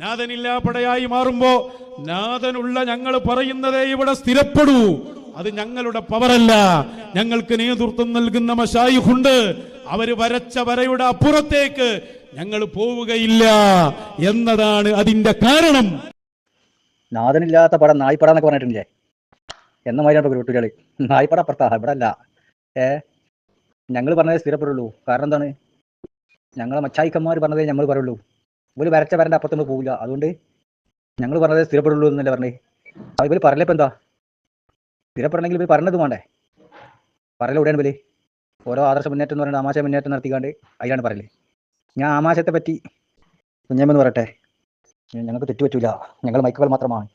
നാഥനില്ലാപ്പടയായി മാറുമ്പോ നാഥനുള്ള ഞങ്ങൾ പറയുന്നതേ ഇവിടെ സ്ഥിരപ്പെടൂ. അത് ഞങ്ങളുടെ പവറല്ല. ഞങ്ങൾക്ക് നേതൃത്വം നൽകുന്ന മശായിഖുണ്ട്. അവര് വരച്ച വരയുടെ അപ്പുറത്തേക്ക് ഞങ്ങൾ പോവുകയില്ല എന്നതാണ് അതിന്റെ കാരണം. നാഥനില്ലാത്ത പടം നായ്പട എന്നൊക്കെ പറഞ്ഞിട്ടില്ലേ? എന്ന മാതിരിയാണ് കുട്ടികള്. നായ്പട അപ്പുറത്താ, ഇവിടെ അല്ല. ഞങ്ങൾ പറഞ്ഞതേ സ്ഥിരപ്പെടുള്ളൂ. കാരണം എന്താണ്? ഞങ്ങളെ മച്ചായിക്കന്മാർ പറഞ്ഞതേ ഞങ്ങൾ പറയുള്ളൂ. ഇവര് വരച്ച വരന്റെ അപ്പുറത്തൊന്നും പോകില്ല. അതുകൊണ്ട് ഞങ്ങൾ പറഞ്ഞതേ സ്ഥിരപ്പെടുള്ളൂ എന്നല്ലേ പറഞ്ഞേ. ഇവര് പറയലിപ്പോ എന്താ? സ്ഥിരപ്പെടണമെങ്കിൽ ഇവർ പറഞ്ഞത് വേണ്ടേ? പറയല ഉടൻ ഇവര് ഓരോ ആദർശ മുന്നേറ്റം എന്ന് പറയുന്നത് ആമാശ മുന്നേറ്റം നടത്തിക്കാണ്ട് അതിലാണ് പറയല്. ഞാൻ ആമാശത്തെ പറ്റി കുഞ്ഞമ്മന്ന് പറയട്ടെ, ഞങ്ങൾക്ക് തെറ്റുപറ്റൂല. ഞങ്ങൾ മൈക്കുകൾ മാത്രമാണ്.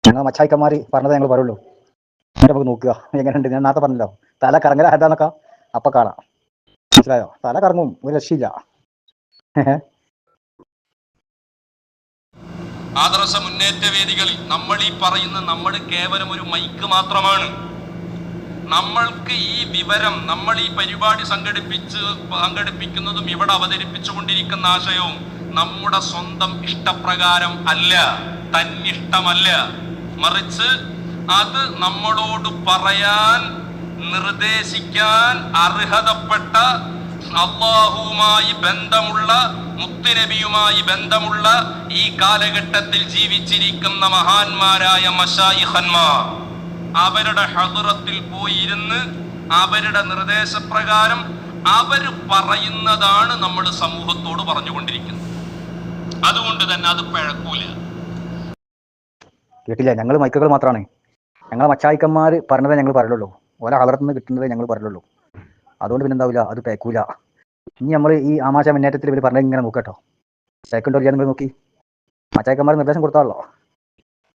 ഞങ്ങൾ മച്ചായിക്കന്മാർ പറഞ്ഞതേ ഞങ്ങൾ പറയുള്ളൂ. നമുക്ക് നോക്കുക എങ്ങനെയുണ്ട്. ഞാൻ നേരത്തെ പറഞ്ഞല്ലോ, തല കറങ്ങല ഹെഡാന്നൊക്കെ അപ്പൊ കാണാം. മനസ്സിലായോ? തല കറങ്ങും, ഒരു രക്ഷയില്ല. ആദർശ മുന്നേറ്റ വേദികളിൽ നമ്മൾ ഈ പറയുന്ന നമ്മൾ കേവലം ഒരു മൈക്ക് മാത്രമാണ്. നമ്മൾക്ക് ഈ വിവരം, നമ്മൾ ഈ പരിപാടി സംഘടിപ്പിക്കുന്നതും ഇവിടെ അവതരിപ്പിച്ചുകൊണ്ടിരിക്കുന്ന ആശയവും നമ്മുടെ സ്വന്തം ഇഷ്ടപ്രകാരം അല്ല, തന്നിഷ്ടമല്ല. മറിച്ച് അത് നമ്മളോട് പറയാൻ നിർദ്ദേശിക്കാൻ അർഹതപ്പെട്ട അല്ലാഹുവുമായി ബന്ധമുള്ള, മുത്തുനബിയുമായി ബന്ധമുള്ള ഈ കാലഘട്ടത്തിൽ ജീവിച്ചിരിക്കുന്ന മഹാന്മാരായ മശായിഖന്മാർ, അവരുടെ ഹദ്റത്തിൽ പോയിരുന്ന് അവരുടെ നിർദ്ദേശപ്രകാരം അവർ പറയുന്നതാണ് നമ്മൾ സമൂഹത്തോട് പറഞ്ഞുകൊണ്ടിരിക്കുന്നത്. അതുകൊണ്ട് തന്നെ അത് പിഴക്കൂല. കേട്ടില്ല? ഞങ്ങൾ മൈക്കുകൾ മാത്രമാണ്. ഞങ്ങൾ മച്ചായിക്കന്മാർ പറഞ്ഞതേ ഞങ്ങൾ പറയുള്ളൂ. ഓരോ ഹദ്റത്തിൽ നിന്ന് കിട്ടുന്നതേ ഞങ്ങൾ പറയുള്ളൂ. അതുകൊണ്ട് പിന്നെ എന്താവില്ല, അത് പേക്കൂല. ഇനി നമ്മൾ ഈ ആമാശ മുന്നേറ്റത്തിൽ ഇവർ പറഞ്ഞ ഇങ്ങനെ നോക്കട്ടോ, പേക്കുണ്ടോ ഇല്ലാന്ന് നിങ്ങൾ നോക്കി. മച്ചായിക്കന്മാർ നിർദ്ദേശം കൊടുത്താണല്ലോ.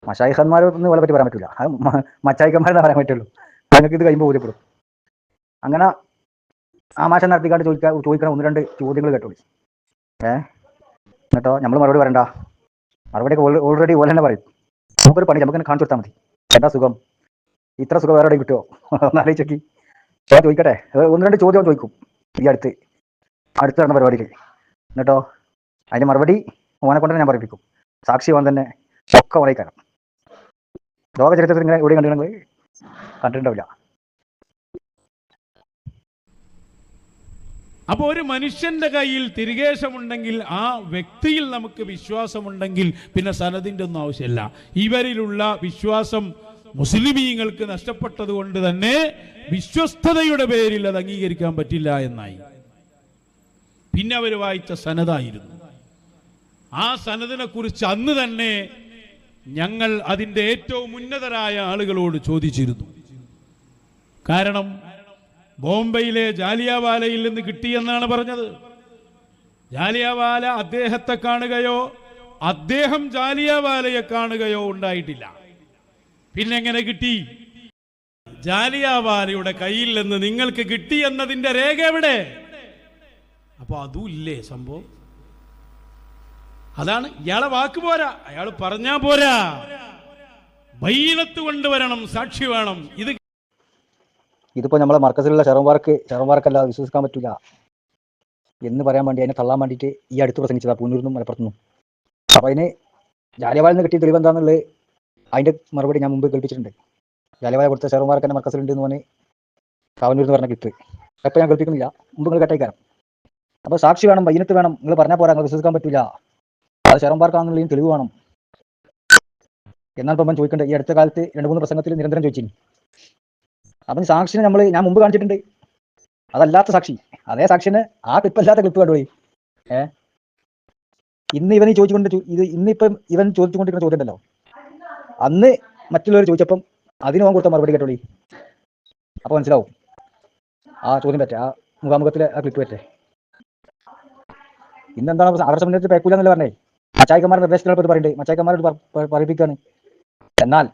മശായിഖന്മാരൊന്നും ഇവളെ പറ്റി പറയാൻ പറ്റില്ല. അത് മച്ചായിക്കന്മാരെന്ന് പറയാൻ പറ്റുള്ളൂ. ഞങ്ങൾക്ക് ഇത് കഴിയുമ്പോൾ ഊരിപ്പെടും. അങ്ങനെ ആമാശ നടത്തിക്കാണ്ട് ചോദിക്കണം ഒന്ന് രണ്ട് ചോദ്യങ്ങൾ കേട്ടോളി. എന്നിട്ടോ നമ്മൾ മറുപടി പറയണ്ട. മറുപടിയൊക്കെ ഓൾറെഡി ഓല തന്നെ പറയും. നമുക്കൊരു പണി, നമുക്ക് കാണിച്ചു കൊടുത്താൽ മതി. എന്താ സുഖം? ഇത്ര സുഖം വേറെ കിട്ടുമോ? ഒന്ന് ആലോചിച്ചോക്കി. ചോദിക്കട്ടെ, ഒന്ന് രണ്ട് ചോദ്യം ചോദിക്കും ഈ അടുത്ത് നടന്ന പരിപാടിയിൽ. എന്നിട്ടോ അതിന്റെ മറുപടി ഓനെ കൊണ്ട് തന്നെ ഞാൻ പറയിപ്പിക്കും. സാക്ഷി ഓൻ തന്നെ ഒക്കെ പറയിക്കാരം. ലോക ചരിത്രത്തിൽ ഇങ്ങനെ എവിടെ കണ്ടിട്ടുണ്ടാവില്ല. അപ്പൊ ഒരു മനുഷ്യന്റെ കയ്യിൽ തിരികേശമുണ്ടെങ്കിൽ, ആ വ്യക്തിയിൽ നമുക്ക് വിശ്വാസമുണ്ടെങ്കിൽ പിന്നെ സനദിന്റെ ഒന്നും ആവശ്യമില്ല. ഇവരിലുള്ള വിശ്വാസം മുസ്ലിമീങ്ങൾക്ക് നഷ്ടപ്പെട്ടത് കൊണ്ട് തന്നെ വിശ്വസ്തതയുടെ പേരിൽ അത് അംഗീകരിക്കാൻ പറ്റില്ല എന്നായി. പിന്നെ അവർ വായിച്ച സനദായിരുന്നു. ആ സനദിനെ കുറിച്ച് അന്ന് തന്നെ ഞങ്ങൾ അതിൻ്റെ ഏറ്റവും ഉന്നതരായ ആളുകളോട് ചോദിച്ചിരുന്നു. കാരണം ബോംബെയിലെ ജാലിയൻവാലയിൽ നിന്ന് കിട്ടിയെന്നാണ് പറഞ്ഞത്. ജാലിയൻവാല അദ്ദേഹത്തെ കാണുകയോ അദ്ദേഹം ജാലിയൻവാലയെ കാണുകയോ ഉണ്ടായിട്ടില്ല. പിന്നെങ്ങനെ കിട്ടി? ജാലിയൻവാലയുടെ കയ്യിൽ നിന്ന് നിങ്ങൾക്ക് കിട്ടി എന്നതിന്റെ രേഖ എവിടെ? അപ്പൊ അതും ഇല്ലേ സംഭവം? അതാണ് ഇയാളെ വാക്ക് പോരാ, അയാൾ പറഞ്ഞാ പോരാ, ബൈനത്ത് കൊണ്ടുവരണം, സാക്ഷി വേണം. ഇതിപ്പോ നമ്മളെ മർക്കസിലുള്ള ഷെറവാർക്കല്ല വിശ്വസിക്കാൻ പറ്റില്ല എന്ന് പറയാൻ വേണ്ടി, അതിനെ തള്ളാൻ വേണ്ടിയിട്ട് ഈ അടുത്ത് പ്രസംഗിച്ചതാ, പൂന്നൂരിന്നും മലപ്പുറത്തുനിന്നും. അപ്പൊ അതിന് ജാലിയൻവാലയിൽ നിന്ന് കിട്ടിയ തെളിവ് എന്താണെന്നുള്ളത് അതിന്റെ മറുപടി ഞാൻ മുമ്പ് കേൾപ്പിച്ചിട്ടുണ്ട്. ജാലിയൻവാല കൊടുത്ത ഷെറവാർക്കന്റെ മർക്കസിലുണ്ട് എന്ന് പറഞ്ഞ് കാവന്നൂർ എന്ന് പറഞ്ഞ കിട്ട്. അപ്പൊ ഞാൻ കേൾപ്പിക്കുന്നില്ല, മുമ്പ് നിങ്ങൾ കേട്ടേക്കാരം. അപ്പൊ സാക്ഷി വേണം, ബൈനത്ത് വേണം. നിങ്ങൾ പറഞ്ഞാൽ പോരാ, നിങ്ങൾ വിശ്വസിക്കാൻ പറ്റില്ല. അത് ഷെറവാർക്കാണെന്നുള്ളതിന് തെളിവ് വേണം. എന്നാൽ ഇപ്പം ചോദിക്കണ്ടേ, ഈ അടുത്ത കാലത്ത് 2-3 പ്രസംഗത്തിൽ നിരന്തരം ചോദിച്ചിന്. അപ്പം സാക്ഷിനെ ഞാൻ മുമ്പ് കാണിച്ചിട്ടുണ്ട്. അതല്ലാത്ത സാക്ഷി, അതേ സാക്ഷിന് ആ ക്ലിപ്പല്ലാത്ത ക്ലിപ്പ് കണ്ടുപോയി. ഇന്ന് ഇവൻ ഇവൻ ചോദിച്ചുകൊണ്ടിരിക്കുന്ന ചോദ്യം ഉണ്ടല്ലോ, അന്ന് മറ്റുള്ളവർ ചോദിച്ചപ്പം അതിന് പോകാൻ കൊടുത്ത മറുപടി കേട്ടോളി. അപ്പൊ മനസ്സിലാവും ആ ചോദ്യം പറ്റേ, ആ മുഖാമുഖത്തിലെ ആ ക്ലിപ്പ് പറ്റേ. ഇന്നെന്താണ് ആദർശ മുന്നേറ്റത്തിൽ പേക്കൂല എന്നല്ല പറഞ്ഞേ. മച്ചായിക്കന്മാരുടെ നിർദ്ദേശങ്ങളെ പറ്റി പറയുന്നുണ്ട്, മച്ചായിക്കന്മാരോട് പറയിപ്പിക്കുകയാണ്. എന്നാൽ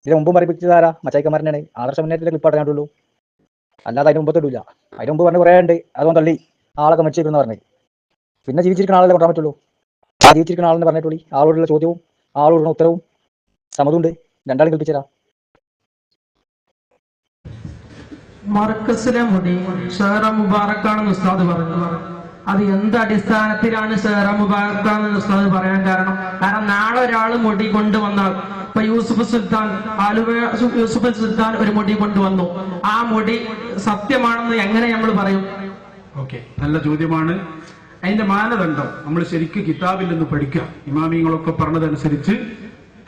ഇതിന് മുമ്പും പറയിപ്പിച്ചതാരാ? മച്ചായിക്കന്മാരനാണ്. ആദർശ മുന്നേറ്റത്തിന്റെ ക്ലിപ്പ് അറിയാണ്ടുള്ളൂ, അല്ലാതെ അതിന് മുമ്പ് തൊടില്ല. അതിന് മുമ്പ് പറഞ്ഞ് കുറേ ഉണ്ട്, അതുകൊണ്ട് തള്ളി ആളൊക്കെ മരിച്ചിരുന്നു പറഞ്ഞേ. പിന്നെ ജീവിച്ചിരിക്കുന്ന ആളല്ലേ പറയാൻ പറ്റുള്ളൂ. ആ ജീവിച്ചിരിക്കുന്ന ആളെന്ന് പറഞ്ഞിട്ടുള്ളൂ. ആളോടുള്ള ചോദ്യവും ആളോടുള്ള ഉത്തരവും സമതുണ്ട്. രണ്ടാളും കൽപ്പിച്ചതാ. മർക്കസിലെ മുടി ഷഹറ മുബാറക്കാണെന്ന് ഉസ്താദ് പറഞ്ഞു. അത് എന്ത് അടിസ്ഥാനത്തിലാണ് ഷെഹറ മുബാറക്കാന്ന് ഉസ്താദ് പറയാൻ കാരണം നാളെ ഒരാൾ മുടി കൊണ്ടുവന്നാൽ, ഇപ്പൊ യൂസുഫ് സുൽത്താൻ, ആലുവ യൂസുഫ് സുൽത്താൻ ഒരു മുടി കൊണ്ടുവന്നു, ആ മുടി സത്യമാണെന്ന് എങ്ങനെ നമ്മൾ പറയും? ഓക്കെ, നല്ല ചോദ്യമാണ്. അതിന്റെ മാനദണ്ഡം നമ്മൾ ശരിക്കും കിതാബിൽ നിന്ന് പഠിക്കാം. ഇമാമിങ്ങളൊക്കെ പറഞ്ഞതനുസരിച്ച്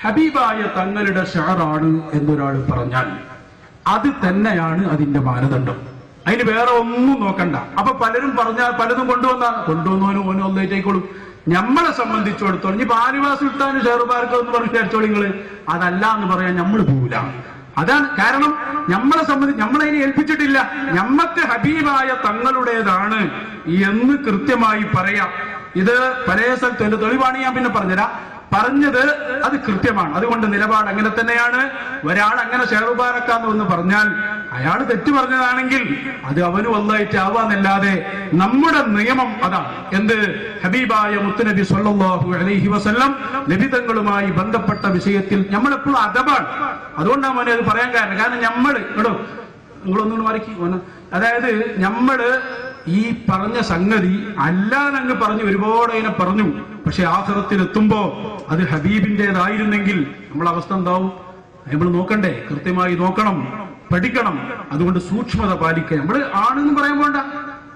ഹബീബായ തങ്ങളുടെ ഷഅറാണ് എന്നൊരാൾ പറഞ്ഞാൽ അത് തന്നെയാണ് അതിന്റെ മാനദണ്ഡം. അതിന് വേറെ ഒന്നും നോക്കണ്ട. അപ്പൊ പലരും പറഞ്ഞാൽ പലതും കൊണ്ടുവന്നോനും ഓനും ഒന്നേറ്റേക്കോളും. നമ്മളെ സംബന്ധിച്ചിടത്തോളം ഇനി ആലുവ സുൽത്താൻ ഷെഹർബാർക്ക് എന്ന് പറഞ്ഞ് വിചാരിച്ചോളൂ നിങ്ങള്, അതല്ല എന്ന് പറയാൻ നമ്മൾ പോവില്ല. അതാണ് കാരണം. നമ്മളെ സംബന്ധിച്ച് നമ്മളതിനെ ഏൽപ്പിച്ചിട്ടില്ല. നമ്മക്ക് ഹബീബായ തങ്ങളുടേതാണ് എന്ന് കൃത്യമായി പറയാം. ഇത് പല സ്ഥലത്ത് എന്റെ തെളിവാണ് ഞാൻ പിന്നെ പറഞ്ഞുതരാം. പറഞ്ഞത് അത് കൃത്യമാണ്. അതുകൊണ്ട് നിലപാട് അങ്ങനെ തന്നെയാണ്. ഒരാൾ അങ്ങനെ ഷെഹർബാരക്കാന്ന് എന്ന് പറഞ്ഞാൽ അയാൾ തെറ്റു പറഞ്ഞതാണെങ്കിൽ അത് അവന് വല്ലായിട്ട് ആവാന്നല്ലാതെ നമ്മുടെ നിയമം അതാണ്. എന്ത്? ഹബീബായ മുത്തുനബി സ്വല്ലല്ലാഹു അലൈഹി വസല്ലം നബിതങ്ങളുമായി ബന്ധപ്പെട്ട വിഷയത്തിൽ നമ്മളെപ്പോഴും അദബാണ്. അതുകൊണ്ടാണ് മോനെ അത് പറയാൻ കാരണം. കാരണം നിങ്ങളൊന്നുകൂടെ മറിക്കി, അതായത് നമ്മള് ഈ പറഞ്ഞ സംഗതി അല്ലാന്നങ്ങ് പറഞ്ഞു ഒരുപാട് അതിനെ പറഞ്ഞു. പക്ഷെ ആഖിറത്തിൽ എത്തുമ്പോ അത് ഹബീബിന്റേതായിരുന്നെങ്കിൽ നമ്മളെ അവസ്ഥ എന്താവും? നമ്മൾ നോക്കണ്ടേ? കൃത്യമായി നോക്കണം, പഠിക്കണം. അതുകൊണ്ട് സൂക്ഷ്മത പാലിക്കുക. നമ്മൾ ആണെന്ന് പറയാൻ വേണ്ട.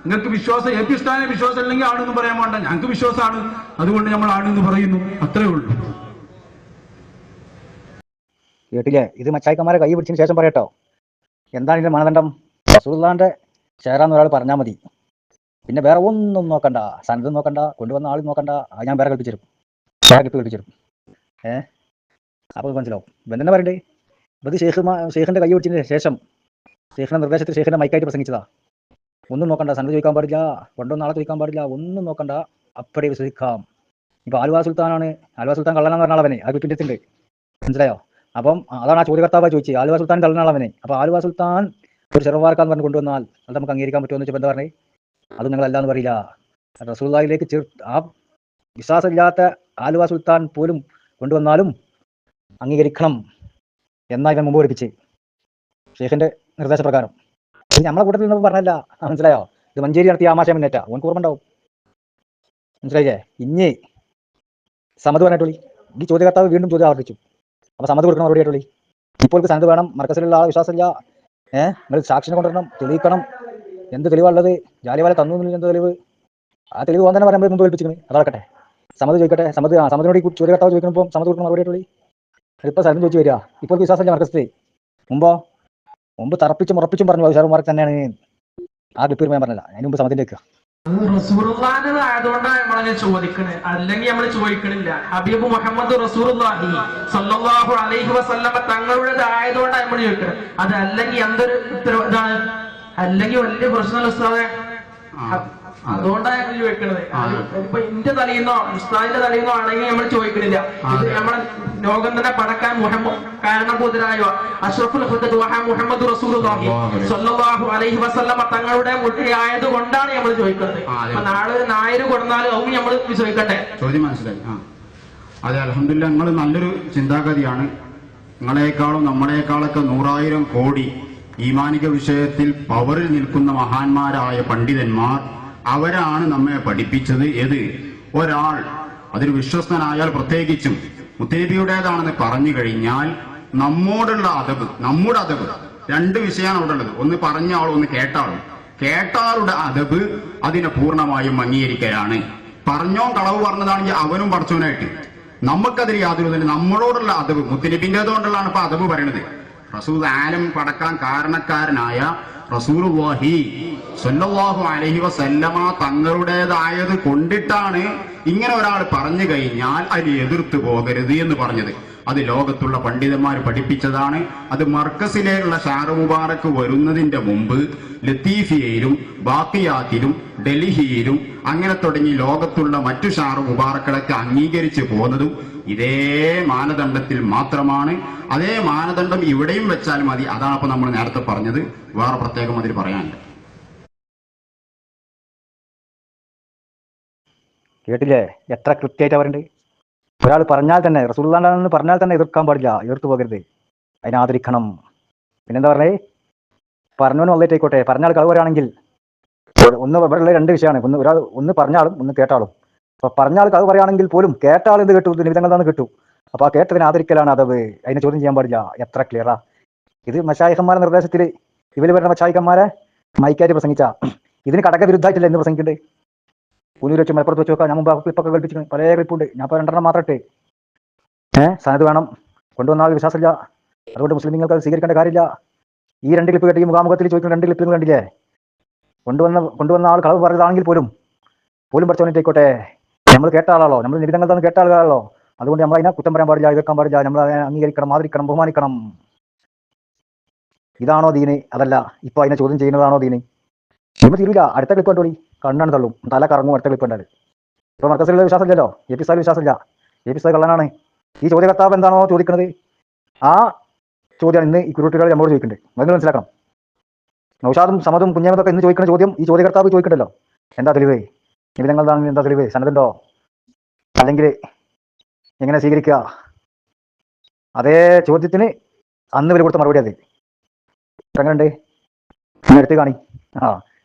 നിങ്ങൾക്ക് വിശ്വാസം ഏൽപ്പിസ്ഥാനെ വിശ്വാസം അല്ലെങ്കിൽ ആണെന്ന് പറയാൻ വേണ്ട. ഞങ്ങൾക്ക് വിശ്വാസമാണ്, അതുകൊണ്ട് നമ്മൾ ആണെന്ന് പറയുന്നു, അത്രേ ഉള്ളൂ. കേട്ടില്ലേ? ഇത് മച്ചായിക്കന്മാരെ കൈ പിടിച്ചതിന് ശേഷം പറയട്ടോ. എന്താണ് ഇതിന്റെ മാനദണ്ഡം? റസൂലുള്ളാഹിന്റെ ഷെഹറാന്ന് ഒരാൾ പറഞ്ഞാൽ മതി. പിന്നെ വേറെ ഒന്നും നോക്കണ്ട, സനദ് നോക്കണ്ട, കൊണ്ടുവന്ന ആൾ നോക്കണ്ട. അത് ഞാൻ വേറെ കൽപ്പിച്ചിരും, കൽപ്പിച്ചിരും. അപ്പോൾ മനസ്സിലാവും. ഇവൻ തന്നെ പറയണ്ടേ, ഇത് ഷെയ്ഖിന്റെ കൈ പിടിച്ചതിന് ശേഷം ഷെയ്ഖിന്റെ നിർദ്ദേശത്തിൽ ഷെയ്ഖിന്റെ മൈക്കായിട്ട് പ്രസംഗിച്ചതാ. ഒന്നും നോക്കണ്ട, സനദ് ചോദിക്കാൻ പാടില്ല, കൊണ്ടുവന്ന ആളെ ചോദിക്കാൻ പാടില്ല, ഒന്നും നോക്കണ്ട, അപ്പടി വിശ്വസിക്കാം. ഇപ്പൊ ആലുവ സുൽത്താനാണ്, ആലുവ സുൽത്താൻ കള്ളനാന്ന് പറഞ്ഞ ആളവനെ അത് പിന്നിട്ടുണ്ട്, മനസ്സിലായോ? അപ്പം അതാണ് ആ ചോദ്യകർത്താവ് ചോദിച്ചത്, ആലുവ സുൽത്താൻ കള്ളനാളവനെ. അപ്പൊ ആലുവ സുൽത്താൻ ഒരു ഷെഹർബാരക്കാന്ന് പറഞ്ഞ് കൊണ്ടുവന്നാൽ അത് നമുക്ക് അംഗീകരിക്കാൻ പറ്റുമെന്ന് വെച്ചാൽ എന്താ പറഞ്ഞേ? അത് നിങ്ങളല്ലാന്ന് പറയില്ല. റസൂലുള്ളാഹിയിലേക്ക് ആ വിശ്വാസമില്ലാത്ത ആലുവ സുൽത്താൻ പോലും കൊണ്ടുവന്നാലും അംഗീകരിക്കണം എന്നാ ഇവൻ മുമ്പ് പഠിപ്പിച്ച് ഷെയ്ഖിന്റെ നിർദ്ദേശപ്രകാരം. ഇത് നമ്മളെ കൂട്ടത്തിൽ നിന്ന് പറഞ്ഞല്ല, മനസ്സിലായോ? ഇത് മഞ്ചേരി നടത്തിയ ആമാശയം മുന്നേറ്റ ഓൻ ഓർമ്മണ്ടാവും, മനസ്സിലായില്ലേ? ഇനി സമത് പറഞ്ഞിട്ടുള്ളി. ഈ ചോദ്യകർത്താവ് വീണ്ടും ചോദ്യം ആവർത്തിച്ചു. അപ്പൊ സമത് കൊടുക്കണം മറുപടി ആയിട്ടുള്ളി. ഇപ്പോൾ സനത് വേണം, മർക്കസിലുള്ള ആളെ വിശ്വാസമില്ല, നിങ്ങൾ സാക്ഷിനെ കൊണ്ടുവരണം, തെളിയിക്കണം. എന്ത് തെളിവാണുള്ളത്? ജാലിവാല തന്നു എന്ത് തെളിവ്? ആ തെളിവ് ഓൻ തന്നെ പറയുമ്പോൾ മുമ്പ് ഏൽപ്പിച്ചിരിക്കുന്നത്. അതടക്കട്ടെ, സമത് ചോദിക്കട്ടെ. സമതിനോട് ചോദ്യകർത്താവ് ചോദിക്കുമ്പോൾ സമത് കൊടുക്കണം മറുപടി ആയിട്ടുള്ളി. അതിപ്പോൾ സനത് ചോദിച്ചു വരിക. ഇപ്പോൾ വിശ്വാസമില്ല മർക്കസിൽ. മുമ്പ് തറപ്പിച്ചും ഉറപ്പിച്ചും പറഞ്ഞു ഷെഹർബാർക്ക് തന്നെയാണ്. ആ ക്ലിപ്പ് ഞാൻ പറഞ്ഞില്ല, അതിന് മുമ്പ് സമതിന്റെ വെക്കുക. റസൂലുള്ളാഹിന്റെ ആയതുകൊണ്ടാണ് നമ്മളങ്ങനെ ചോദിക്കണേ, അല്ലെങ്കിൽ നമ്മൾ ചോദിക്കണില്ല. ഹബീബ് മുഹമ്മദ് റസൂലുള്ളാഹി സ്വല്ലല്ലാഹു അലൈഹി വസല്ലമ തങ്ങളുടേത് ആയതുകൊണ്ടാണ് നമ്മൾ ചോദിക്കണേ. അത് അല്ലെങ്കിൽ എന്തൊരു ഇതാണ്, അല്ലെങ്കിൽ വലിയ പ്രശ്നമല്ല ഉസ്താദെ. അതുകൊണ്ടാണ് നമ്മൾ ചോദിക്കണത്. ഇപ്പൊ എന്റെ തലയുന്നോ ഉസ്താദിന്റെ തലയുന്നോ ആണെങ്കിൽ നമ്മൾ ചോദിക്കണില്ല. ഇത് നമ്മളെ ലോകം തന്നെ പടക്കാൻ കാരണഭൂതരായ അഷ്റഫുൽ ഖൽഖ് മുഹമ്മദ് റസൂലുള്ളാഹി സ്വല്ലല്ലാഹു അലൈഹി വസല്ലമ തങ്ങളുടെ മുദ്രയായത് കൊണ്ടാണ് നമ്മൾ ചോദിക്കുന്നത്. അപ്പൊ നാളെ ഒരു നായര് കൊടുത്താലും അതും നമ്മൾ ചോദിക്കട്ടെ. ചോദ്യം മനസ്സിലായി. അതെ, അൽഹംദുലില്ലാഹ്, നിങ്ങൾ നല്ലൊരു ചിന്താഗതിയാണ്. നിങ്ങളെക്കാളും നമ്മളെക്കാളൊക്കെ 100,000 കോടി ഈമാനിക വിഷയത്തിൽ പവറിൽ നിൽക്കുന്ന മഹാന്മാരായ പണ്ഡിതന്മാർ, അവരാണ് നമ്മെ പഠിപ്പിച്ചത്. ഏത്? ഒരാൾ അതൊരു വിശ്വസ്തനായാൽ, പ്രത്യേകിച്ചും മുത്തനബിയുടേതാണെന്ന് പറഞ്ഞു കഴിഞ്ഞാൽ നമ്മോടുള്ള അതബ്, നമ്മുടെ അതബ്, രണ്ട് വിഷയമാണ് അവിടെ ഉള്ളത്. ഒന്ന് പറഞ്ഞ ആളും ഒന്ന് കേട്ട ആളും. കേട്ടാളുടെ അതബ് അതിനെ പൂർണ്ണമായും അംഗീകരിക്കലാണ്. പറഞ്ഞോ കളവ് പറഞ്ഞതാണെങ്കിൽ അവനും പഠിച്ചവനായിട്ട് നമുക്കതിൽ യാതൊരു തന്നെ നമ്മളോടുള്ള അതബ് മുത്തനബിന്റേതുകൊണ്ടുള്ളതാണ് ഇപ്പൊ അതബ് പറയണത്. റസൂൽ ആലം പടക്കാൻ കാരണക്കാരനായ റസൂലുള്ളാഹി സ്വല്ലല്ലാഹു അലൈഹി വസല്ലമ തങ്ങളുടേതായത് കൊണ്ടിട്ടാണ് ഇങ്ങനെ ഒരാൾ പറഞ്ഞു കഴിഞ്ഞാൽ അതിന് എതിർത്ത് പോകരുത് എന്ന് പറഞ്ഞത്. അത് ലോകത്തുള്ള പണ്ഡിതന്മാർ പഠിപ്പിച്ചതാണ്. അത് മർക്കസിലേക്കുള്ള ഷാറു മുബാറക്ക് വരുന്നതിന്റെ മുമ്പ് ലത്തീഫിയയിലും ബാക്കിയാത്തിലും ഡൽഹിയിലും അങ്ങനെ തുടങ്ങി ലോകത്തുള്ള മറ്റു ഷാറു മുബാറക്കളൊക്കെ അംഗീകരിച്ചു പോകുന്നതും ഇതേ മാനദണ്ഡത്തിൽ മാത്രമാണ്. അതേ മാനദണ്ഡം ഇവിടെയും വെച്ചാൽ മതി. അതാണ് അപ്പൊ നമ്മൾ നേരത്തെ പറഞ്ഞത്. വേറെ പ്രത്യേകം അതിൽ പറയാനുണ്ട്. കേട്ടില്ലേ? എത്ര കൃത്യമായിട്ട് അവരുണ്ട്. ഒരാൾ പറഞ്ഞാൽ തന്നെ റസൂലുള്ളാഹിന്റെ പറഞ്ഞാൽ തന്നെ എതിർക്കാൻ പാടില്ല, എതിർത്ത് പോകരുത്, അതിനെ ആദരിക്കണം. പിന്നെന്താ പറഞ്ഞേ? പറഞ്ഞവനും വന്നിട്ടേക്കോട്ടെ, പറഞ്ഞാൽ കളവരാണെങ്കിൽ ഒന്ന് ഇവിടെയുള്ള രണ്ട് വിഷയമാണ്. ഒന്ന് പറഞ്ഞാളും ഒന്ന് കേട്ടാളും. അപ്പൊ പറഞ്ഞാൾക്ക് അത് പറയുകയാണെങ്കിൽ പോലും കേട്ടാൾ എന്ത് കേട്ടു, നിമിതങ്ങൾ തന്നെ കിട്ടു. അപ്പൊ ആ കേട്ടതിനെ ആദരിക്കലാണ് അതവ്. അതിനെ ചോദ്യം ചെയ്യാൻ പാടില്ല. എത്ര ക്ലിയറാ ഇത്! മശായിഖന്മാരുടെ നിർദ്ദേശത്തിൽ ഇവര് വരുന്ന മശായിഖന്മാരെ മൈക്കായിട്ട് പ്രസംഗിച്ച ഇതിന് കടക വിരുദ്ധമായിട്ടില്ല എന്ന് പ്രസംഗിക്കുന്നുണ്ട്. പൂനൂർ വെച്ച് മലപ്പുറത്ത് വെച്ച് നോക്കാം. ഞാൻ മുമ്പ് ക്ലിപ്പൊക്കെ കേൾപ്പിച്ചിട്ടുണ്ട്, പല ക്ലിപ്പുണ്ട്. ഞാൻ ഇപ്പോൾ 2 മാത്രം ഇട്ട്. സനത് വേണം, കൊണ്ടുവന്ന ആൾ വിശ്വാസമില്ല, അതുകൊണ്ട് മുസ്ലിങ്ങൾക്ക് അത് സ്വീകരിക്കേണ്ട കാര്യമില്ല. ഈ 2 ക്ലിപ്പ് കേട്ട് ഈ മുഖാമുഖത്തിൽ ചോദിക്കുന്ന 2 ക്ലിപ്പ് കണ്ടില്ലേ? കൊണ്ടുവന്ന ആൾ കളവ് പറഞ്ഞതാണെങ്കിൽ പോലും പഠിച്ചോണിട്ടേക്കോട്ടെ, നമ്മൾ കേട്ട ആളാണല്ലോ, നമ്മൾ നിബിധങ്ങൾ തന്നെ കേട്ട ആളുകളാണല്ലോ. അതുകൊണ്ട് നമ്മൾ അതിനെ കുറ്റം പറയാൻ പാടില്ല, എതിർക്കാൻ പാടില്ല. നമ്മൾ അതിനെ അംഗീകരിക്കണം, ആദരിക്കണം, ബഹുമാനിക്കണം. ഇതാണോ ദീന്? അതല്ല. ഇപ്പൊ അതിനെ ചോദ്യം ചെയ്യുന്നതാണോ ദീന്? ഇപ്പൊ തീരില്ല. അടുത്ത ക്ലിപ്പ് കണ്ടോളി, കണ്ണാണ് തള്ളും, തല കറങ്ങും. അടുത്ത ക്ലിപ്പ് ഉണ്ടായത് ഇപ്പൊ മർക്കസിലുള്ള വിശ്വാസമില്ലല്ലോ, എ പി സാഹിബ് വിശ്വാസമില്ല. എ പി സാഹിബ് കള്ളനാണ്. ഈ ചോദ്യകർത്താവ് എന്താണോ ചോദിക്കുന്നത് ആ ചോദ്യമാണ് ഇന്ന് ഈ കുരുട്ടുകൾ നമ്മോട് ചോദിക്കുന്നുണ്ട്. നിങ്ങൾ മനസ്സിലാക്കണം. നൗഷാദും സമതും കുഞ്ഞാമതൊക്കെ ഇന്ന് ചോദിക്കുന്ന ചോദ്യം ഈ ചോദ്യകർത്താവ് ചോദിക്കണ്ടല്ലോ. എന്താ തെളിവ്? നിബിധങ്ങൾ എന്താ തെളിവ്? സനതുണ്ടോ? അല്ലെങ്കിൽ എങ്ങനെ സ്വീകരിക്കുക? അതേ ചോദ്യത്തിന് അന്ന് ഇവർ കൊടുത്ത മറുപടി അത് എങ്ങനെയുണ്ട്? എടുത്ത് കാണി.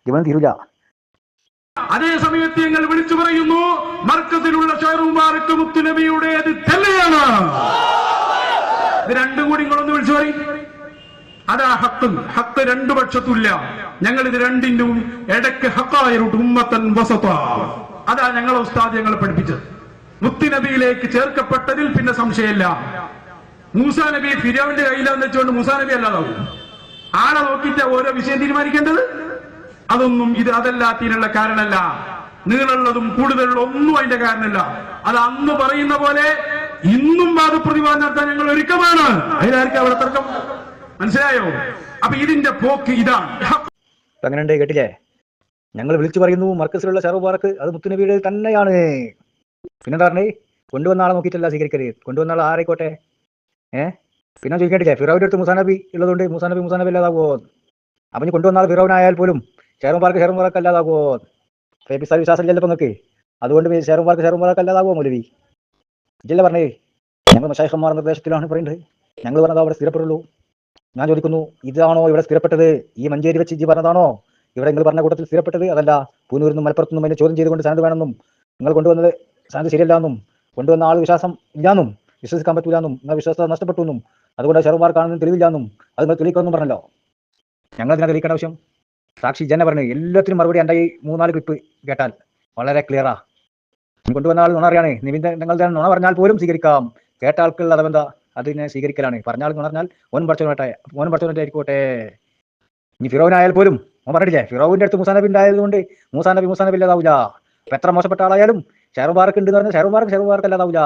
ഇവനും തീരൂല. അതേ സമയത്ത് ഞങ്ങൾ വിളിച്ചു പറയുന്നു, മർക്കസിലുള്ള ഷെയറുമാർക്ക് മുത്തുനബിയുടേത് തന്നെയാണ്. ഇത് രണ്ടും കൂടി നിങ്ങളൊന്ന് വിളിച്ചു പറയും. അതാ ഹക്ക് 2 പക്ഷത്തുമില്ല. ഞങ്ങൾ ഇത് രണ്ടിനും ഇടയ്ക്ക് ഹക്കായിട്ട് ഉമ്മത്തൻ വസത. അതാ ഞങ്ങളെ ഉസ്താദ് ഞങ്ങളെ പഠിപ്പിച്ചത്. മുത്തുനബിയിലേക്ക് ചേർക്കപ്പെട്ടതിൽ പിന്നെ സംശയമില്ല. മൂസാ നബി ഫിരൗന്റെ കയ്യിലാന്ന് വെച്ചുകൊണ്ട് മൂസാ നബി അല്ലാതാവും. ആളെ നോക്കിയിട്ട് ഓരോ വിഷയം തീരുമാനിക്കേണ്ടത്. അതൊന്നും അതല്ലാത്തതിനുള്ള കാരണമല്ല. നീളുള്ളതും കൂടുതലുള്ള ഒന്നും അതിന്റെ കാരണമല്ല. അത് അന്ന് പറയുന്ന പോലെ ഇന്നും വാദപ്രതിവാദം നടത്താൻ ഞങ്ങൾ ഒരുക്കമാണ്. അതിലായിരിക്കും അവിടെ തർക്കം. മനസ്സിലായോ? അപ്പൊ ഇതിന്റെ പോക്ക് ഇതാണ്. അങ്ങനെയുണ്ട്, കേട്ടില്ലേ? ഞങ്ങൾ വിളിച്ചു പറയുന്നു മർക്കസിലുള്ള ഷെയറുമാർക്ക് അത് മുത്തുനബിയുടെ തന്നെയാണ്. പിന്നെന്താ പറഞ്ഞേ? കൊണ്ടുവന്ന ആളെ നോക്കിയിട്ടല്ല സ്വീകരിക്കരുത്, കൊണ്ടുവന്ന ആൾ ആരായിക്കോട്ടെ. പിന്നെ ചോദിക്കേണ്ടില്ലേ? ഫിറോവിന്റെ അടുത്ത് മുസാനബി ഉള്ളതുകൊണ്ട് മുസാനബി അല്ലാതാവോ? അപ്പം കൊണ്ടുവന്ന ആൾ ഫിറോവിനായാൽ പോലും ഷെയറുമാർക്ക് അല്ലാതാവോ? ഫേബിസാൽ വിശ്വാസം ഇല്ലല്ലോ നിങ്ങൾക്ക്. അതുകൊണ്ട് ഷെയറുമാർക്ക് അല്ലാതാവോ? മൗലവി ഇതല്ലേ പറഞ്ഞേ? ഞങ്ങൾ മശായിഖന്മാർ നിർദ്ദേശത്തിലാണ് പറയുന്നത്. ഞങ്ങൾ പറഞ്ഞത് അവിടെ സ്ഥിരപ്പെടുള്ളൂ. ഞാൻ ചോദിക്കുന്നു, ഇതാണോ ഇവിടെ സ്ഥിരപ്പെട്ടത്? ഈ മഞ്ചേരി വെച്ച് ഇജ്ജ് പറഞ്ഞതാണോ ഇവിടെ നിങ്ങൾ പറഞ്ഞ കൂട്ടത്തിൽ സ്ഥിരപ്പെട്ടത്? അതല്ല, പൂനൂരിന്നും മലപ്പുറത്തുനിന്നും അതിനെ ചോദ്യം ചെയ്തുകൊണ്ട് സനത് വേണമെന്നും നിങ്ങൾ കൊണ്ടുവന്നത് സനത് ശരിയല്ല എന്നും കൊണ്ടുവന്ന ആൾ വിശ്വാസം ഇല്ലാന്നും വിശ്വസിക്കാൻ പറ്റൂല എന്നും നിങ്ങൾ വിശ്വാസത നഷ്ടപ്പെട്ടു എന്നും അതുകൊണ്ട് ഷെയറുമാർ കാണുന്ന തെളിവില്ല എന്നും അത് നിങ്ങൾ തെളിയിക്കുമെന്നും പറഞ്ഞല്ലോ. ഞങ്ങൾ ഇതിനെ തെളിയിക്കേണ്ട ആവശ്യം? സാക്ഷി ജന പറഞ്ഞു എല്ലാത്തിനും മറുപടി എൻ്റെ ഈ 3-4 ക്ലിപ്പ് കേട്ടാൽ വളരെ ക്ലിയറാ. കൊണ്ടുവന്ന ആൾ നുണ അറിയാണ്. നിങ്ങളുടെ നുണ പറഞ്ഞാൽ പോലും സ്വീകരിക്കാം. കേട്ട ആൾക്കുള്ള അതെന്താ? അതിനെ സ്വീകരിക്കലാണ്. പറഞ്ഞ ആൾ നുണ പറഞ്ഞാൽ ഓൻ പഠിച്ചോട്ടായിരിക്കോട്ടെ. ഇനി ഫിറോവിനായാൽ പോലും ഓൻ പറഞ്ഞില്ലേ, ഫിറോവിന്റെ അടുത്ത് മുസാനബി ഉണ്ടായതുകൊണ്ട് മുസാനബി ഇല്ലാതാവില്ല. അപ്പൊ എത്ര മോശപ്പെട്ട ആളായാലും ഷെയറുമാർക്ക് ഉണ്ട് എന്ന് പറഞ്ഞാൽ ഷെയറുമാർക്ക് അല്ലാതാവില്ല.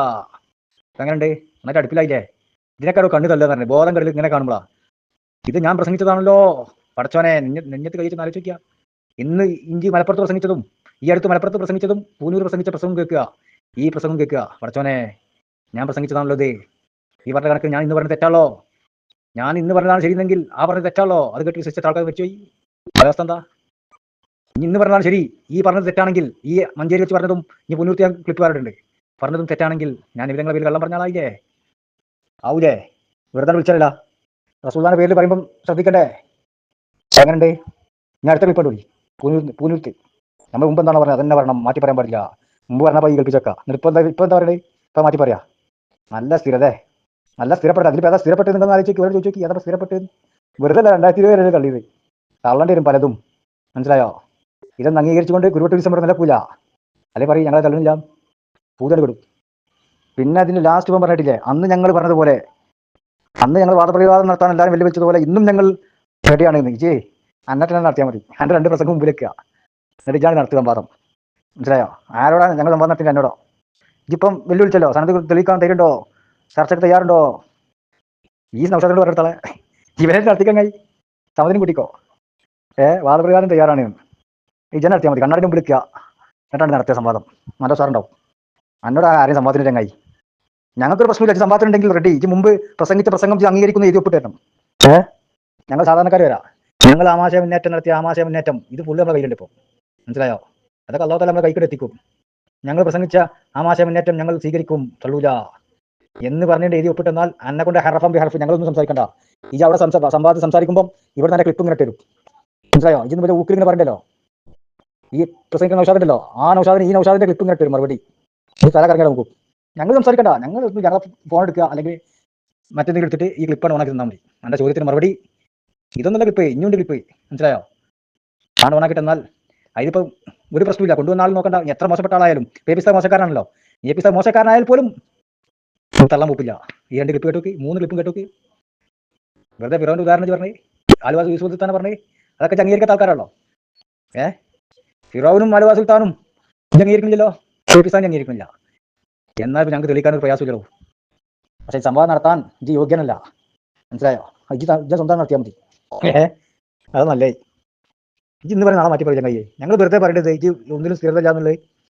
അങ്ങനെയുണ്ട്. എന്നിട്ട് അടുപ്പിലായില്ലേ? ഇതിനേക്കാളോ കണ്ണു തല്ലെന്ന് പറഞ്ഞു ബോധം കടലിൽ ഇങ്ങനെ കാണുമ്പോളാ. ഇത് ഞാൻ പ്രസംഗിച്ചതാണല്ലോ. പടച്ചോനെ, നെഞ്ഞത്ത് കഴിച്ച് ആലോചിക്കുക. ഇന്ന് ഇഞ്ചി മലപ്പുറത്ത് പ്രസംഗിച്ചതും ഈ അടുത്ത് മലപ്പുറത്ത് പ്രസംഗിച്ചതും പൂനൂർ പ്രസംഗിച്ച പ്രസംഗം കേൾക്കുക. ഈ പ്രസംഗം കേൾക്കുക. പടച്ചോനെ, ഞാൻ പ്രസംഗിച്ചതാണല്ലോ ഇത്. ഈ പറഞ്ഞ കണക്ക് ഞാൻ ഇന്ന് പറഞ്ഞ തെറ്റാളോ? ഞാൻ ഇന്ന് പറഞ്ഞതാണ് ശരിയെന്നെങ്കിൽ ആ പറഞ്ഞ തെറ്റാളോ? അത് കേട്ട് വിശ്വസിച്ച ആൾക്കാർ വെച്ചുപോയി. അവസ്ഥ എന്താ? ഇന്ന് പറഞ്ഞതാണ് ശരി, ഈ പറഞ്ഞത് തെറ്റാണെങ്കിൽ, ഈ മഞ്ചേരി വെച്ച് പറഞ്ഞതും ഈ പുനൂർത്തി ക്ലിപ്പ് പറഞ്ഞിട്ടുണ്ട്, പറഞ്ഞതും തെറ്റാണെങ്കിൽ ഞാൻ ഇവരുടെ പേര് കള്ളം പറഞ്ഞ ആളായില്ലേ? ആവൂലേ? വെറുതെ വിളിച്ചല്ല. റസൂലുള്ളാഹിന്റെ പേരിൽ പറയുമ്പം ശ്രദ്ധിക്കണ്ടേ? എങ്ങനെയുണ്ട്? ഞാൻ അടുത്ത ക്ലിപ്പ് കണ്ടോളി. പൂനൂർത്തി നമ്മൾ മുമ്പ് എന്താണ് പറഞ്ഞത് അതന്നെ പറയണം, മാറ്റി പറയാൻ പാടില്ല. മുമ്പ് പറഞ്ഞപ്പോൾ ഈ കേൾപ്പിച്ചേക്കാം. ഇപ്പൊ എന്താ പറയുന്നത്? ഇപ്പൊ മാറ്റി പറയാ. നല്ല സ്ഥിരപ്പെട്ട അതിൽ ഏതാ സ്ഥിരപ്പെട്ടത്? നിങ്ങൾ ചോദിച്ചു നോക്കി ഏതാ സ്ഥിരപ്പെട്ടത്? വെറുതെ 2020 കളിയത് തള്ളേണ്ടി വരും പലതും. മനസ്സിലായോ? ഇതൊന്നും അംഗീകരിച്ചുകൊണ്ട് കുരുവട്ടൂരിസം ഇവിടെ നിലക്കൂല. അല്ലെ പറയും ഞങ്ങളെ തള്ളുന്നില്ല, പൂതൽ വിടും. പിന്നെ അതിന് ലാസ്റ്റ് ഇപ്പം പറഞ്ഞിട്ടില്ലേ, അന്ന് ഞങ്ങൾ പറഞ്ഞതുപോലെ, അന്ന് ഞങ്ങൾ വാദപ്രതിവാദം നടത്താൻ എല്ലാവരും വെല്ലുവിളിച്ചതുപോലെ ഇന്നും ഞങ്ങൾ റെഡിയാണ്. ഇജേ അന്നത്തെ നടത്തിയാൽ മതി. എൻ്റെ 2 പ്രസംഗം മുമ്പിലേക്കുക, എന്നിട്ട് ഇജാണ് നടത്തുക വാദം. മനസ്സിലായോ? ആരോടാണ് ഞങ്ങൾ സംവാദം നടത്തില്ല? എന്നോടോ? ഇപ്പം വെല്ലുവിളിച്ചല്ലോ. സനത് തെളിയിക്കാൻ തരുന്നുണ്ടോ? ചർച്ചയ്ക്ക് തയ്യാറുണ്ടോ? ഈ നൗഷാദിനോട് പറഞ്ഞിടത്തോളെ ഇവരെ നടത്തിക്കാൻ കഴി സമതിനും കൂട്ടിക്കോ. വാദപ്രകാരം തയ്യാറാണ്. ഈ ജന നടത്തിയാൽ മതി. കണ്ണാടിനും വിളിക്കുക, എന്നിട്ടാണ് നടത്തിയ സംവാദം. നല്ല സാറുണ്ടാവും. എന്നോട് ആരെയും സംവാദത്തിന് ചങ്ങായി. ഞങ്ങൾക്കൊരു പ്രശ്നമില്ല. സംവാദം ഉണ്ടെങ്കിൽ റെഡി. ഇത് മുമ്പ് പ്രസംഗിച്ച പ്രസംഗം അംഗീകരിക്കുന്ന എഴുതി ഒപ്പിട്ട് തരണം. ഞങ്ങൾ സാധാരണക്കാർ വരാം. ഞങ്ങൾ ആമാശയ മുന്നേറ്റം നടത്തിയ ആമാശയ മുന്നേറ്റം ഇത് ഫുള്ള് നമ്മുടെ കയ്യിലുണ്ട് ഇപ്പോൾ. മനസ്സിലായോ? അതൊക്കെ അല്ലാത്ത നമ്മുടെ കൈക്കൂടെ എത്തിക്കും. ഞങ്ങൾ പ്രസംഗിച്ച ആമാശയ മുന്നേറ്റം ഞങ്ങൾ സ്വീകരിക്കും, തള്ളൂല എന്ന് പറഞ്ഞിട്ട് എഴുതി ഒപ്പിട്ടെന്നാൽ എന്നെ കൊണ്ട് ഹർഫം ബി ഹർഫ് ഞങ്ങളൊന്നും സംസാരിക്കണ്ട. ഈ അവിടെ സംവാദം സംസാരിക്കുമ്പോൾ ഇവിടെ നല്ല ക്ലിപ്പ് ഇങ്ങനെ തരും. മനസ്സിലായോ? ഇതിന് വലിയ ഊക്കിലിങ്ങനെ പറയണ്ടല്ലോ. ഈ പ്രസംഗിക്കുന്ന നൗഷാദുണ്ടല്ലോ, ആ നൗഷാദിന് ഈ നൗഷാദിന്റെ ക്ലിപ്പ് ഇങ്ങനെ തരും മറുപടി. ഈ തല കറങ്ങാൻ നോക്കും. ഞങ്ങൾ സംസാരിക്കണ്ട, ഞങ്ങൾ ഫോൺ എടുക്കുക അല്ലെങ്കിൽ മറ്റെന്തെങ്കിലും എടുത്തിട്ട് ഈ ക്ലിപ്പാണ് ഓണാക്കി തന്നാൽ മതി. എൻ്റെ ചോദ്യത്തിന് മറുപടി ഇതൊന്നല്ല ക്ലിപ്പ്, ഇനിയുണ്ട് ക്ലിപ്പ്, മനസ്സിലായോ? ആണ് ഓണാക്കി തന്നാൽ അതിലിപ്പോൾ ഒരു പ്രശ്നമില്ല. കൊണ്ടുവന്ന ആൾ നോക്കണ്ട, എത്ര മോശപ്പെട്ട ആളായാലും. പേപ്പിസ്ത മോശക്കാരനാണല്ലോ, ഈ പേപ്പിസ്ത മോശക്കാരനായാൽ പോലും തള്ളാൻ പോപ്പില്ല. ഈ 2 ക്ലിപ്പ് കേട്ടോക്കി, 3 ക്ലിപ്പും കേട്ടോക്കി. വെറുതെ ഫിറോന്റെ ഉദാഹരണം പറഞ്ഞേ, ആലുവ യൂസുഫ് സുൽത്താനെ പറഞ്ഞേ, അതൊക്കെ അംഗീകരിക്കാത്ത ആൾക്കാരാണല്ലോ. ഫിറോവിനും ആലുവ സുൽത്താനും അംഗീകരിക്കുന്നില്ലല്ലോ, പേപ്പിസ്ഥാനെ അംഗീകരിക്കുന്നില്ല. എന്നാൽ ഞങ്ങൾക്ക് തെളിയിക്കാനൊരു പ്രയാസമില്ലല്ലോ. പക്ഷെ സംവാദം നടത്താൻ ഇജ്ജ് യോഗ്യനല്ല, മനസ്സിലായോ? ഇജ്ജ് സ്വന്തം നടത്തിയാൽ മതി. അത് നല്ലേ. ഇജ്ജ് ഇന്ന് പറഞ്ഞ നാളെ മാറ്റി പറയാൻ കഴിയേ? ഞങ്ങൾ വെറുതെ പറയേണ്ടത് ഇജ്ജ് ഒന്നിലും സ്ഥിരതയില്ല എന്നുള്ളത്.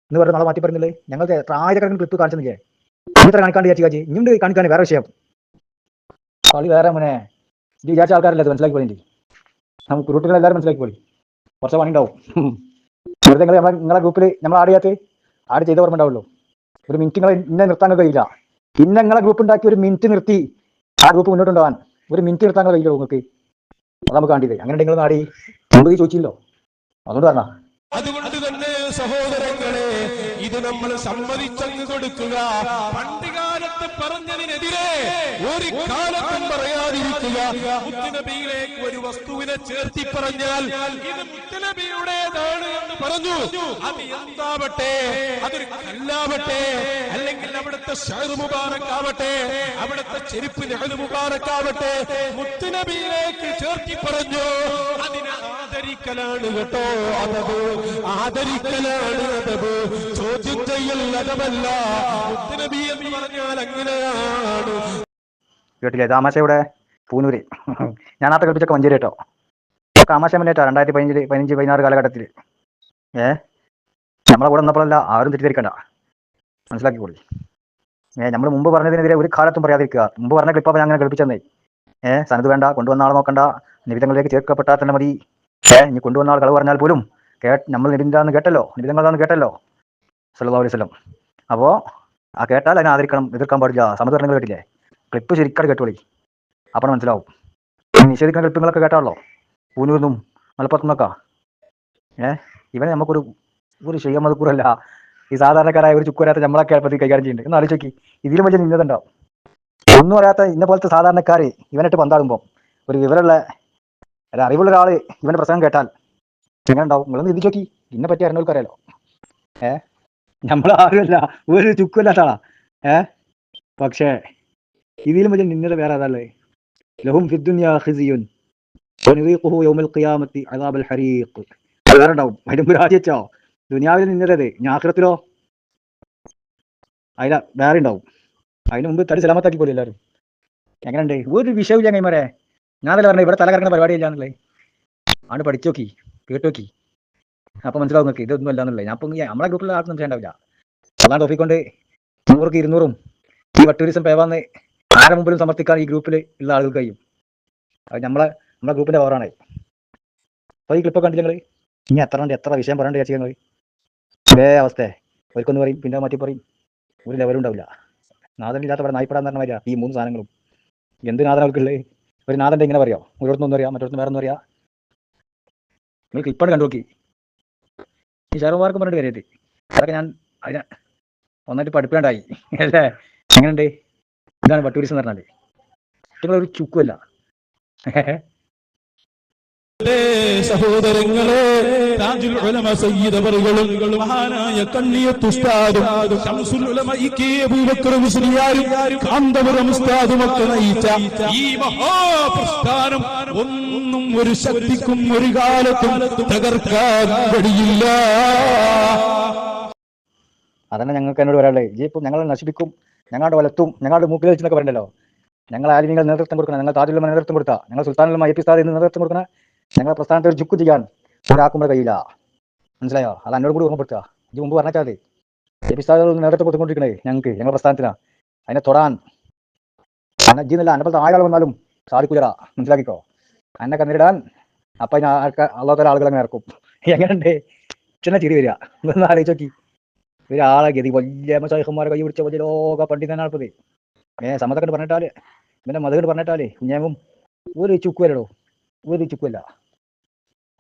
ഇന്ന് പറഞ്ഞ നാളെ മാറ്റി പറയുന്നില്ലേ? ഞങ്ങൾക്ക് ആയിരക്കണക്കിന് ക്ലിപ്പ് കാണിച്ചില്ലേ? ഇത്ര കാണിക്കാണ്ട് ചേച്ചി ഇഞ്ഞുണ്ട് കാണിക്കാൻ വേറെ വിഷയം. കളി വേറെ മോനെ. ഇത് വിചാരിച്ച ആൾക്കാരല്ലേ അത് മനസ്സിലാക്കി പോയി. നമുക്ക് കുരുട്ടുകൾ എല്ലാവരും മനസ്സിലാക്കി പോയി. കുറച്ച് പണി ഉണ്ടാവും. വെറുതെ നിങ്ങളെ ഗ്രൂപ്പിൽ നമ്മൾ ആഡ് ചെയ്യാത്ത ആഡ് ചെയ്ത ഓർമ്മ ഉണ്ടാവുള്ളൂ. ഒരു മിനിറ്റ് നിങ്ങൾ ഇന്നെ നിർത്താൻ കഴിയില്ല. പിന്നെ നിങ്ങളെ ഗ്രൂപ്പ് ഉണ്ടാക്കി ഒരു മിനിറ്റ് നിർത്തി ആ ഗ്രൂപ്പ് മുന്നോട്ട് കൊണ്ടുപോകാൻ ഒരു മിനിറ്റ് നിർത്താൻ കഴിയില്ലോ നിങ്ങൾക്ക്? അത് നമുക്ക് കാണിയത്. അങ്ങനെ നിങ്ങൾ ആടി നമ്മൾ ചോദിച്ചില്ലോ, അതുകൊണ്ട് പറഞ്ഞ. അതുകൊണ്ട് തന്നെ സഹോദരങ്ങളെ, ഇത് നമ്മൾ സമ്മതിച്ചങ്ങ് കൊടുക്കുക. പണ്ട് കാലത്ത് പറഞ്ഞതിനെതിരെ ഒരു കാലത്തും പറയാതിരിക്കുക. മുത്തുനബിയിലേക്ക് ഒരു വസ്തുവിനെ ചേർത്തി പറഞ്ഞാൽ ഇത് മുത്തുനബിയുടേതാണ് എന്ന് പറഞ്ഞു. അത് എന്താവട്ടെ, അതൊരു കല്ലാവട്ടെ, അല്ലെങ്കിൽ അവിടുത്തെ ഷഹർ മുബാറക്കാവട്ടെ, അവിടുത്തെ ചെരുപ്പ് നെഹ്ൽ മുബാറക്കാവട്ടെ, മുത്തുനബിയിലേക്ക് ചേർത്തി പറഞ്ഞു. അതിനെ ആദരിക്കലാണ് കേട്ടോ അതത്, ആദരിക്കലാണ് അതത്, ചോദ്യം ചെയ്യൽ അതമല്ല. മുത്തുനബി എന്ന് പറഞ്ഞാൽ അങ്ങനെയാണ്. കേട്ടില്ലേ? താമശയുടെ പൂനൂര് ഞാൻ ആത്ത കളിപ്പിച്ചൊക്കെ മഞ്ചേരി കേട്ടോ. താമശ മുന്നേറ്റാ 2015, 15, 16 കാലഘട്ടത്തിൽ. നമ്മളെ കൂടെ വന്നപ്പോഴല്ല, ആരും തെറ്റിദ്ധരിക്കണ്ട, മനസ്സിലാക്കിക്കോളി. നമ്മൾ മുമ്പ് പറഞ്ഞതിനെതിരെ ഒരു കാലത്തും പറയാതിരിക്കുക. മുമ്പ് പറഞ്ഞ ക്ലിപ്പ് ഞാൻ അങ്ങനെ കളിപ്പിച്ചെന്നേ. സനത് വേണ്ട, കൊണ്ടുവന്ന ആളെ നോക്കണ്ട, നിബിധങ്ങളിലേക്ക് ചേർക്കപ്പെട്ടാൽ തന്നെ മതി. ഇനി കൊണ്ടുവന്ന ആൾ കളവ് പറഞ്ഞാൽ പോലും നമ്മൾ നിബിന്ദാന്ന് കേട്ടല്ലോ, നിബിധങ്ങളാന്ന് കേട്ടല്ലോ സല്ലല്ലാഹു അലൈഹി വസല്ലം. അപ്പോൾ ആ കേട്ടാൽ അതിനെ ആദരിക്കണം, എതിർക്കാൻ പാടില്ല. സമത് പറഞ്ഞ കേട്ടില്ലേ? ക്ലിപ്പ് ശരിക്കാട് കേട്ടോളി, അപ്പോൾ മനസ്സിലാവും. നിഷേധിക്കുന്ന ക്ലിപ്പുകളൊക്കെ കേട്ടാണല്ലോ, പൂനൂരിന്നും മലപ്പുറത്തു നിന്നൊക്കെ. ഇവനെ നമുക്കൊരു ഷെയ്ഖ് മദ്കൂറല്ല, ഈ സാധാരണക്കാരായ ഒരു ചുക്കുവരാത്ത നമ്മളൊക്കെ പറ്റി കൈകാര്യം ചെയ്യുന്നുണ്ട്. എന്ന് ആലോചിച്ച് നോക്കി, ഇതിലും വലിയ നിന്നതുണ്ടാവും. ഒന്നും അറിയാത്ത ഇന്നെ പോലത്തെ സാധാരണക്കാർ ഇവനായിട്ട് പന്താടുമ്പോൾ ഒരു വിവരമുള്ള അല്ല അറിവുള്ള ഒരാൾ ഇവന്റെ പ്രസംഗം കേട്ടാൽ എങ്ങനെ ഉണ്ടാവും? നിങ്ങളൊന്ന് ചിന്തിച്ച് നോക്കി. ഇതിനെ പറ്റി അറിഞ്ഞവർക്ക് അറിയാലോ. നമ്മളാരുമല്ല, ഒരു ചുക്കുമില്ലാത്ത ആളാ. പക്ഷേ ഇതിലും വലിയ നിന്നത വേറെ അതല്ലേ? ലഹും ഫിദ്ദുനിയാ ഖിസിയുൻ വനുദീഖുഹു യൗമൽ ഖിയാമത്തി അദാബൽ ഹരീഖ്. വേറെ ഉണ്ടാവും. അതിന് മുമ്പ് രാജിച്ചോ ദുനിയാവിൽ നിന്നതേ, ഞാൻ ആഖിറത്തിലോ അതില വേറെ ഉണ്ടാവും. അതിന് മുമ്പ് തടി സലാമത്താക്കി പോലും എല്ലാവരും. എങ്ങനെയുണ്ട്? ഒരു വിഷയമില്ല കൈമാരെ. ഞാൻ അതല്ല പറഞ്ഞത്, ഇവിടെ തല കറങ്ങുന്ന പരിപാടിയില്ല എന്നുള്ളത്. ആണ് പഠിച്ചു നോക്കി, കേട്ടു നോക്കി, അപ്പോൾ മനസ്സിലാവും നോക്കി ഇതൊന്നും അല്ല എന്നുള്ളത്. ഞാൻ ഇപ്പം നമ്മളെ ഗ്രൂപ്പിൽ ആർക്കും സംശയം ഉണ്ടാവില്ല. അതാണ് ടോപ്പിക്കൊണ്ട് 100ക്ക് 200 ഈ വട്ടൂരിസം പേവാന്ന് ആരെ മുമ്പിലും സമർത്ഥിക്കാൻ ഈ ഗ്രൂപ്പിൽ ഉള്ള ആളുകൾ കഴിയും. അത് നമ്മളെ ഗ്രൂപ്പിന്റെ പവറാണ്. അപ്പോൾ ഈ ക്ലിപ്പൊക്കെ കണ്ടില്ല നിങ്ങൾ? ഇനി എത്ര വിഷയം പറയേണ്ട ചേച്ചി നിങ്ങൾ? ഇതേ അവസ്ഥ ഒരിക്കൊന്ന് പറയും, പിന്നെ മാറ്റി പറയും, ഒരു ലെവലും ഉണ്ടാവില്ല. നാഥനില്ലാത്ത ഇവിടെ നായിപ്പെടാന്ന് പറഞ്ഞ മാതിരിയാ ഈ 3 സാധനങ്ങളും. എന്ത് നാഥനകൾക്കുള്ളത്? ഒരു നാഥന്റെ ഇങ്ങനെ പറയാം, ഒരിടത്തൊന്നും അറിയാം, മറ്റൊരുത്തും വേറെ ഒന്നും അറിയാം. നിങ്ങൾ ക്ലിപ്പാണ് കണ്ടു നോക്കി. ഈ ഷെയർമാർക്കും പറഞ്ഞിട്ട് കയറിയത് അതൊക്കെ ഞാൻ അതിനെ ഒന്നായിട്ട് പഠിപ്പിക്കാണ്ടായി അല്ലേ? എങ്ങനെയുണ്ട്? ഇതാണ് വട്ടൂരിസം എന്ന് പറഞ്ഞാൽ. നിങ്ങളൊരു ചുക്കുമല്ല. സഹോദരങ്ങളെ, താജുൽ ഉലമ സയ്യിദ് അവറുകളും മഹാനായ കണ്ണിയത്ത് ഉസ്താദും ശംസുൽ ഉലമ ഇകെ അബൂബക്കർ മുസ്ലിയാരും കാന്തപുരം ഉസ്താദും ഒക്കെ നയിച്ച ഈ മഹാപ്രസ്ഥാനം ഒന്നും ഒരു ശക്തിക്കും ഒരു കാലത്തും തകർക്കാൻ കഴിയില്ല. അതന്നെ ഞങ്ങൾക്ക് എന്നോട് പറയാനുള്ളത്. ഈ ഇപ്പം ഞങ്ങളെ നശിപ്പിക്കും, ഞങ്ങളുടെ വലത്തും, ഞങ്ങളുടെ മൂക്കിൽ വെച്ചെന്നൊക്കെ പറയണ്ടല്ലോ. ഞങ്ങൾ ആലിമീങ്ങൾ നേതൃത്വം കൊടുക്കണം, ഞങ്ങൾ താജുൽ ഉലമ നേതൃത്വം കൊടുത്താൽ, ഞങ്ങൾ സുൽത്താനുൽ എ പി ഉസ്താദ് നേതൃത്വം കൊടുക്കണം. ഞങ്ങളുടെ പ്രസ്ഥാനത്തെ ഒരു ചുക്ക് ചെയ്യാൻ ഒരാക്കുമ്പോൾ കഴിയില്ല, മനസ്സിലായോ? അത് എന്നോട് കൂടി ഓർമ്മപ്പെടുത്തുക. ഇത് മുമ്പ് പറഞ്ഞാൽ മതി. എ പി ഉസ്താദ് നേതൃത്വം കൊടുത്തുകൊണ്ടിരിക്കണേ ഞങ്ങൾക്ക്, ഞങ്ങളുടെ പ്രസ്ഥാനത്തിനാണ്. അതിനെ തൊടാൻ അന്നജിന്നല്ല അന്നപ്പോഴത്തെ ആളുകൾ വന്നാലും സാധിക്കൂലടാ, മനസ്സിലാക്കിക്കോ. എന്നൊക്കെ നേരിടാൻ അപ്പം അതിന് അള്ളാഹുതആല ആളുകൾ അങ്ങനെ ഇറക്കും. എങ്ങനെയുണ്ട്? ചിന്ന ചിരി വരിക. ഒന്ന് ആലോചിച്ച് നോക്കി. ഒരാളെ ഗതി വലിയ മശായിഖന്മാരെ കൈ പിടിച്ച വലിയ ലോക പണ്ഡിതനാണ് ഇപ്പത്. സമതൊക്കെ പറഞ്ഞിട്ടാല് പിന്നെ മതകണ്ട് പറഞ്ഞിട്ടാലേ കുഞ്ഞാകും ഒരു ചുക്കുവല്ലോ, ഒരു ചുക്കുമല്ല.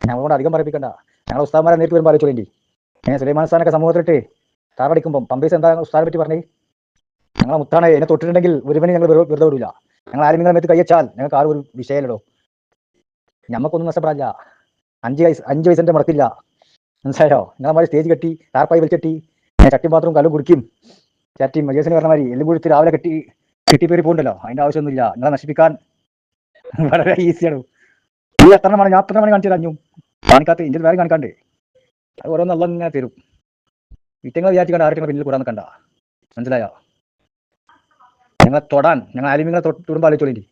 ഞങ്ങളോട് അധികം പറയിപ്പിക്കണ്ട. ഞങ്ങൾ ഉസ്താദ്മാരെ നേരിട്ട് വരുമ്പോൾ ആലോചിച്ചോളി. സുലൈമാൻ ഉസ്താനൊക്കെ സമൂഹത്തിലിട്ട് താറടിക്കുമ്പോൾ പമ്പേഴ്സ് എന്താ ഉസ്താദിനെ പറ്റി പറഞ്ഞേ? ഞങ്ങളെ മുത്താണ്, എന്നെ തൊട്ടിട്ടുണ്ടെങ്കിൽ ഒരുവനെ ഞങ്ങൾ വെറുതെ വിടില്ല. ഞങ്ങൾ ആരും നിങ്ങളെ മേത്ത് കയ്യച്ചാൽ ഞങ്ങൾക്ക് ആരും ഒരു വിഷയമല്ലോ. ഞമ്മക്കൊന്നും നഷ്ടപ്പെടാനില്ല. 5 വയസ്സിന്റെ മുടക്കില്ല, മനസ്സിലായോ? നിങ്ങളെ സ്റ്റേജ് കെട്ടി ടാർപ്പായി വലിച്ചെട്ടി ചട്ടിയും പാത്രവും കല്ലും കുടിക്കും ചട്ടിയും മജേസിന് പറഞ്ഞ മാതിരി എല്ലും കുടിച്ച് രാവിലെ കെട്ടിപ്പേരി പോകണ്ടല്ലോ. അതിന്റെ ആവശ്യമൊന്നുമില്ല. നിങ്ങളെ നശിപ്പിക്കാൻ വളരെ ഈസിയാണ്. ഈ എത്രമാണ് ഞാൻ 3 മണി കാണിച്ചു തരാഞ്ഞു കാണിക്കാത്ത ഇന്ത്യയിൽ വേറെ കാണിക്കാണ്ട്. അത് ഓരോന്ന് അല്ല ഇങ്ങനെ തരും. ഇറ്റങ്ങൾ വിചാരിച്ചാൽ ആരുടെ പിന്നിൽ കൂടാൻ നിൽക്കണ്ട, മനസ്സിലായോ? ഞങ്ങളെ തൊടാൻ ഞങ്ങൾ ആലിമിങ്ങളെ തൊടുമ്പോൾ ആലോചിച്ചോളി.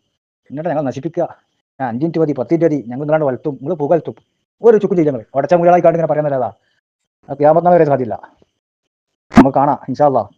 എന്നിട്ട് ഞങ്ങൾ നശിപ്പിക്കുക. 5 മിനിറ്റ് മതി, 10 മിനിറ്റ് മതി, ഞങ്ങൾ ഇന്നാണ്ട് വളർത്തും, നിങ്ങൾ പുകഴ്ത്തും. ഒരു ചുക്കും ചെയ്യും. ഞങ്ങൾ ഉടച്ച മുകളായി കാണ്ട് ഇങ്ങനെ പറയാൻ നല്ലതാ. അത് യാമത്നാൾ വരെ സാധ്യമില്ല. നമുക്ക് കാണാം ഇൻഷാ അല്ലാഹ്.